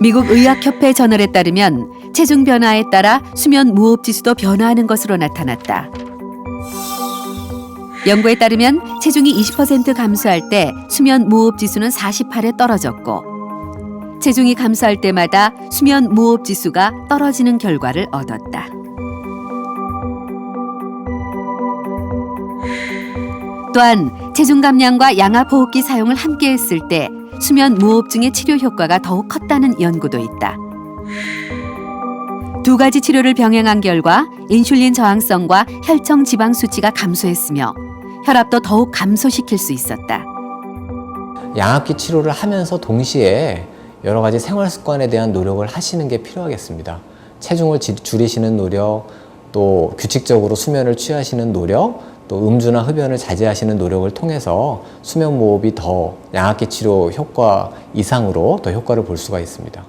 미국 의학협회 저널에 따르면 체중 변화에 따라 수면 무호흡 지수도 변화하는 것으로 나타났다. 연구에 따르면 체중이 20% 감소할 때 수면 무호흡 지수는 48에 떨어졌고 체중이 감소할 때마다 수면 무호흡 지수가 떨어지는 결과를 얻었다. 또한 체중 감량과 양압 호흡기 사용을 함께 했을 때 수면 무호흡증의 치료 효과가 더욱 컸다는 연구도 있다. 두 가지 치료를 병행한 결과 인슐린 저항성과 혈청 지방 수치가 감소했으며 혈압도 더욱 감소시킬 수 있었다. 양압기 치료를 하면서 동시에 여러 가지 생활 습관에 대한 노력을 하시는 게 필요하겠습니다. 체중을 줄이시는 노력, 또 규칙적으로 수면을 취하시는 노력, 또 음주나 흡연을 자제하시는 노력을 통해서 수면 무호흡이 더 양압기 치료 효과 이상으로 더 효과를 볼 수가 있습니다.